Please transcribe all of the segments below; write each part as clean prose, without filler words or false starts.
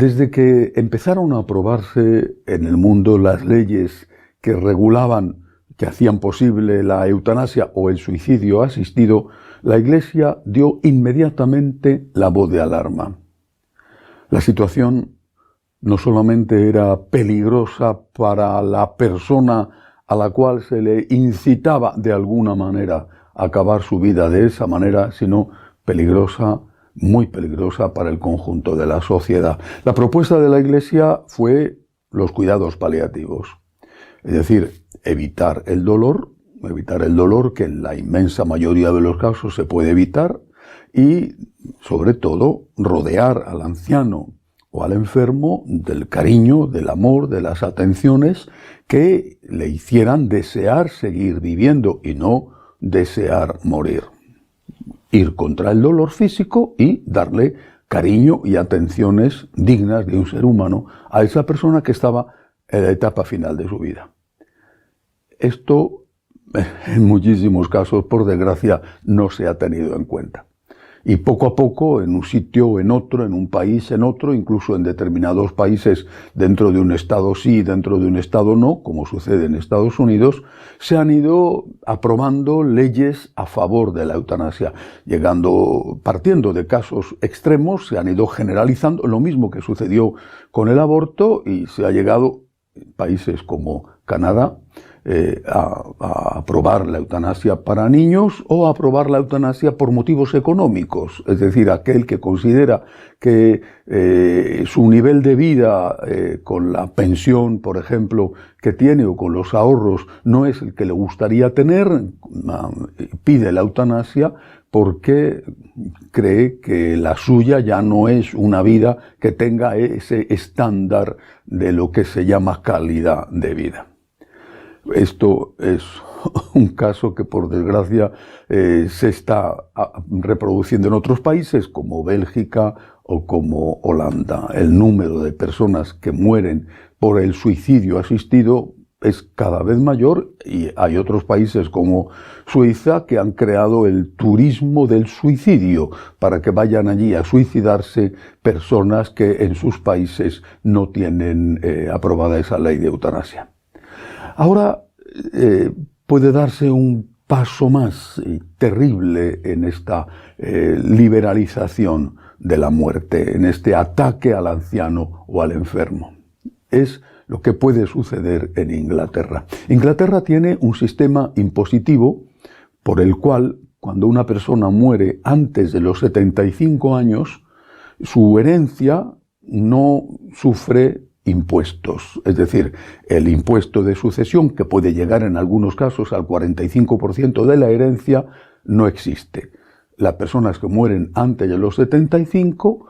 Desde que empezaron a aprobarse en el mundo las leyes que regulaban, que hacían posible la eutanasia o el suicidio asistido, la Iglesia dio inmediatamente la voz de alarma. La situación no solamente era peligrosa para la persona a la cual se le incitaba de alguna manera a acabar su vida de esa manera, sino peligrosa, muy peligrosa para el conjunto de la sociedad. La propuesta de la Iglesia fue los cuidados paliativos, es decir, evitar el dolor que en la inmensa mayoría de los casos se puede evitar y, sobre todo, rodear al anciano o al enfermo del cariño, del amor, de las atenciones que le hicieran desear seguir viviendo y no desear morir. Ir contra el dolor físico y darle cariño y atenciones dignas de un ser humano a esa persona que estaba en la etapa final de su vida. Esto, en muchísimos casos, por desgracia, no se ha tenido en cuenta. Y poco a poco, en un sitio, en otro, en un país, en otro, incluso en determinados países, dentro de un estado sí, dentro de un estado no, como sucede en Estados Unidos, se han ido aprobando leyes a favor de la eutanasia. Partiendo de casos extremos, se han ido generalizando, lo mismo que sucedió con el aborto, y se ha llegado, en países como Canadá, a aprobar la eutanasia para niños o a aprobar la eutanasia por motivos económicos, es decir, aquel que considera que su nivel de vida con la pensión, por ejemplo, que tiene o con los ahorros no es el que le gustaría tener, pide la eutanasia porque cree que la suya ya no es una vida que tenga ese estándar de lo que se llama calidad de vida. Esto es un caso que, por desgracia, se está reproduciendo en otros países como Bélgica o como Holanda. El número de personas que mueren por el suicidio asistido es cada vez mayor y hay otros países como Suiza que han creado el turismo del suicidio para que vayan allí a suicidarse personas que en sus países no tienen aprobada esa ley de eutanasia. Ahora puede darse un paso más terrible en esta liberalización de la muerte, en este ataque al anciano o al enfermo. Es lo que puede suceder en Inglaterra. Inglaterra tiene un sistema impositivo por el cual, cuando una persona muere antes de los 75 años, su herencia no sufre impuestos, es decir, el impuesto de sucesión, que puede llegar en algunos casos al 45% de la herencia, no existe. Las personas que mueren antes de los 75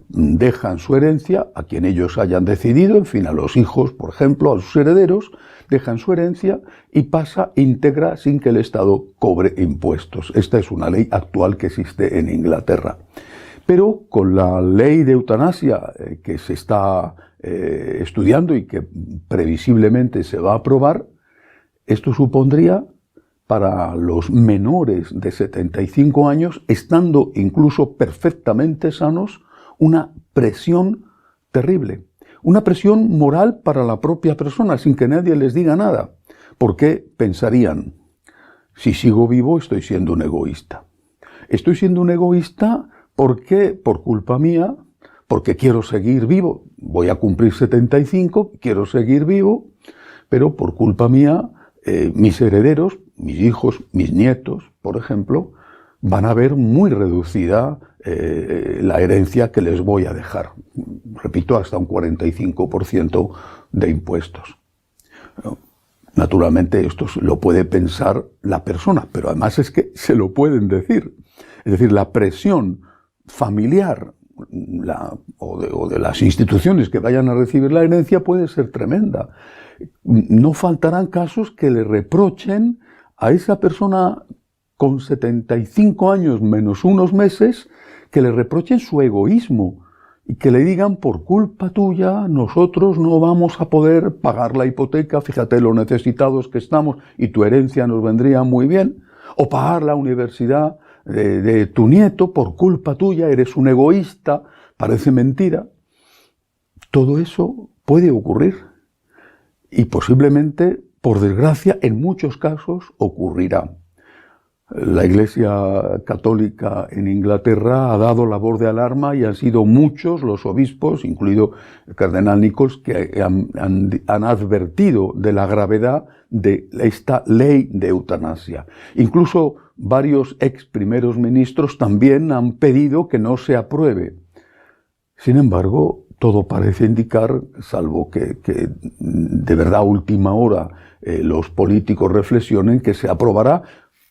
dejan su herencia a quien ellos hayan decidido, en fin, a los hijos, por ejemplo, a sus herederos, dejan su herencia y pasa íntegra sin que el Estado cobre impuestos. Esta es una ley actual que existe en Inglaterra. Pero con la ley de eutanasia que se está estudiando y que previsiblemente se va a aprobar, esto supondría para los menores de 75 años, estando incluso perfectamente sanos, una presión terrible, una presión moral para la propia persona, sin que nadie les diga nada, porque pensarían, si sigo vivo estoy siendo un egoísta. Estoy siendo un egoísta porque, por culpa mía, porque quiero seguir vivo, voy a cumplir 75, quiero seguir vivo, pero por culpa mía, mis herederos, mis hijos, mis nietos, por ejemplo, van a ver muy reducida la herencia que les voy a dejar. Repito, hasta un 45% de impuestos. Naturalmente esto lo puede pensar la persona, pero además es que se lo pueden decir. Es decir, la presión familiar o de las instituciones que vayan a recibir la herencia puede ser tremenda. No faltarán casos que le reprochen a esa persona con 75 años menos unos meses, que le reprochen su egoísmo y que le digan, por culpa tuya nosotros no vamos a poder pagar la hipoteca, fíjate lo necesitados que estamos y tu herencia nos vendría muy bien, o pagar la universidad de tu nieto, por culpa tuya eres un egoísta. Parece mentira, Todo eso puede ocurrir y posiblemente, por desgracia, en muchos casos ocurrirá. La Iglesia Católica en Inglaterra ha dado la voz de alarma y han sido muchos los obispos, incluido el cardenal Nichols, que han advertido de la gravedad de esta ley de eutanasia. Incluso varios ex primeros ministros también han pedido que no se apruebe. Sin embargo, todo parece indicar, salvo que de verdad a última hora los políticos reflexionen, que se aprobará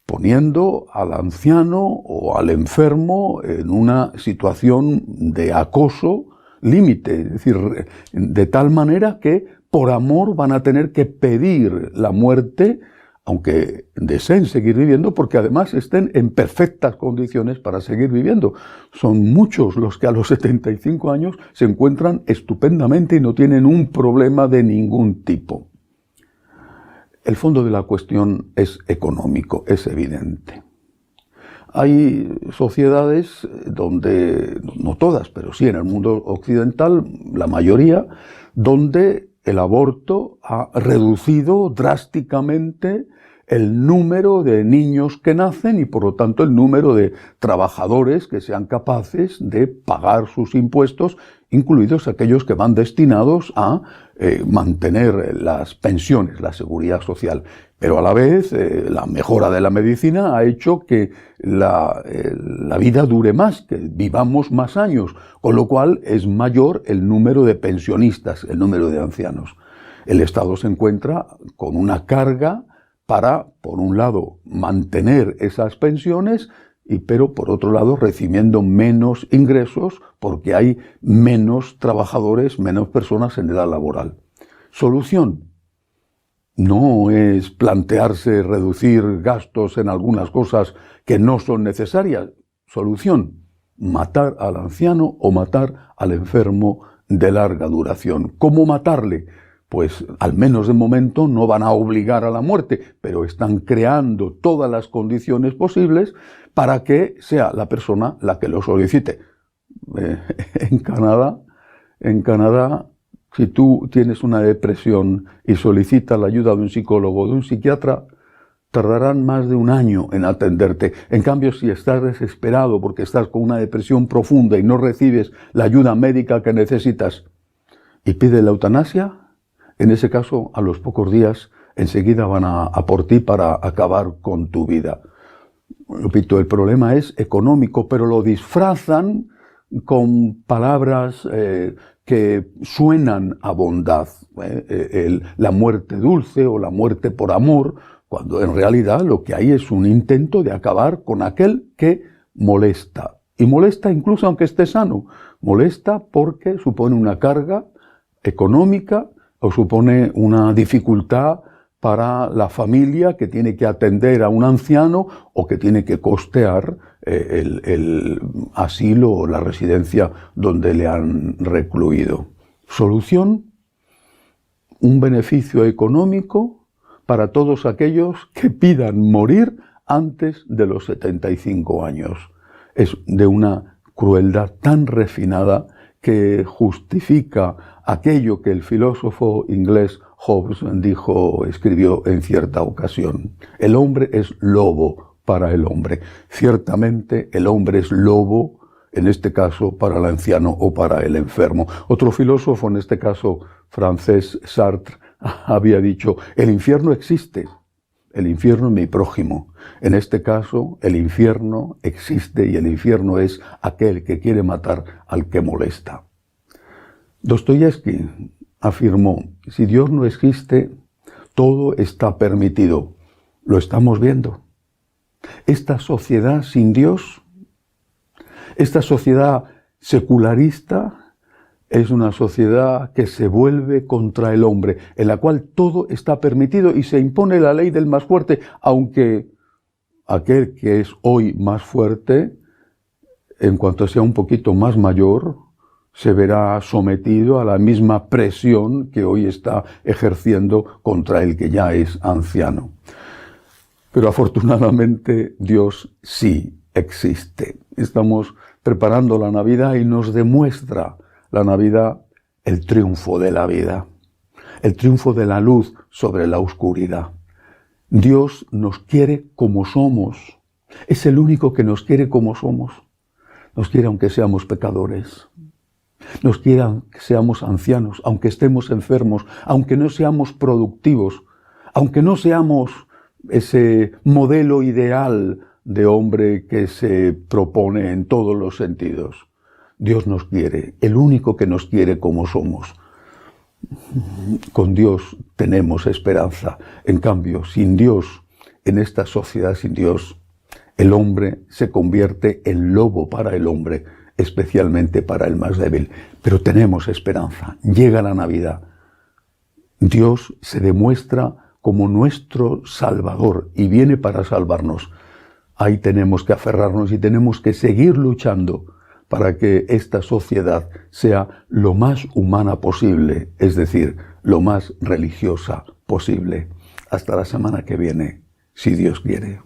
poniendo al anciano o al enfermo en una situación de acoso límite, es decir, de tal manera que por amor van a tener que pedir la muerte, aunque deseen seguir viviendo, porque además estén en perfectas condiciones para seguir viviendo. Son muchos los que a los 75 años se encuentran estupendamente y no tienen un problema de ningún tipo. El fondo de la cuestión es económico, es evidente. Hay sociedades donde, no todas, pero sí en el mundo occidental, la mayoría, donde el aborto ha reducido drásticamente el número de niños que nacen y por lo tanto el número de trabajadores que sean capaces de pagar sus impuestos, incluidos aquellos que van destinados a mantener las pensiones, la seguridad social. Pero a la vez la mejora de la medicina ha hecho que la vida dure más, que vivamos más años, con lo cual es mayor el número de pensionistas, el número de ancianos. El Estado se encuentra con una carga para, por un lado, mantener esas pensiones, pero por otro lado recibiendo menos ingresos porque hay menos trabajadores, menos personas en edad laboral. Solución: no es plantearse reducir gastos en algunas cosas que no son necesarias. Solución: matar al anciano o matar al enfermo de larga duración. ¿Cómo matarle? Pues al menos de momento no van a obligar a la muerte, pero están creando todas las condiciones posibles para que sea la persona la que lo solicite. En Canadá, si tú tienes una depresión y solicitas la ayuda de un psicólogo o de un psiquiatra, tardarán más de un año en atenderte. En cambio, si estás desesperado porque estás con una depresión profunda y no recibes la ayuda médica que necesitas y pides la eutanasia, en ese caso, a los pocos días, enseguida van a por ti para acabar con tu vida. Repito, el problema es económico, pero lo disfrazan con palabras que suenan a bondad. La muerte dulce o la muerte por amor, cuando en realidad lo que hay es un intento de acabar con aquel que molesta. Y molesta incluso aunque esté sano. Molesta porque supone una carga económica o supone una dificultad para la familia que tiene que atender a un anciano o que tiene que costear el asilo o la residencia donde le han recluido. Solución: un beneficio económico para todos aquellos que pidan morir antes de los 75 años. Es de una crueldad tan refinada que justifica aquello que el filósofo inglés Hobbes escribió en cierta ocasión. El hombre es lobo para el hombre. Ciertamente el hombre es lobo, en este caso, para el anciano o para el enfermo. Otro filósofo, en este caso francés, Sartre, había dicho: el infierno existe, el infierno es mi prójimo. En este caso, el infierno existe y el infierno es aquel que quiere matar al que molesta. Dostoyevski afirmó: si Dios no existe, todo está permitido. Lo estamos viendo. Esta sociedad sin Dios, esta sociedad secularista, es una sociedad que se vuelve contra el hombre, en la cual todo está permitido y se impone la ley del más fuerte, aunque aquel que es hoy más fuerte, en cuanto sea un poquito más mayor, se verá sometido a la misma presión que hoy está ejerciendo contra el que ya es anciano. Pero afortunadamente Dios sí existe. Estamos preparando la Navidad y nos demuestra la Navidad el triunfo de la vida, el triunfo de la luz sobre la oscuridad. Dios nos quiere como somos. Es el único que nos quiere como somos. Nos quiere aunque seamos pecadores. Nos quiere aunque seamos ancianos, aunque estemos enfermos, aunque no seamos productivos, aunque no seamos ese modelo ideal de hombre que se propone en todos los sentidos. Dios nos quiere, el único que nos quiere como somos. Con Dios tenemos esperanza. En cambio, sin Dios, en esta sociedad sin Dios, el hombre se convierte en lobo para el hombre, especialmente para el más débil. Pero tenemos esperanza. Llega la Navidad. Dios se demuestra como nuestro Salvador y viene para salvarnos. Ahí tenemos que aferrarnos y tenemos que seguir luchando para que esta sociedad sea lo más humana posible, es decir, lo más religiosa posible. Hasta la semana que viene, si Dios quiere.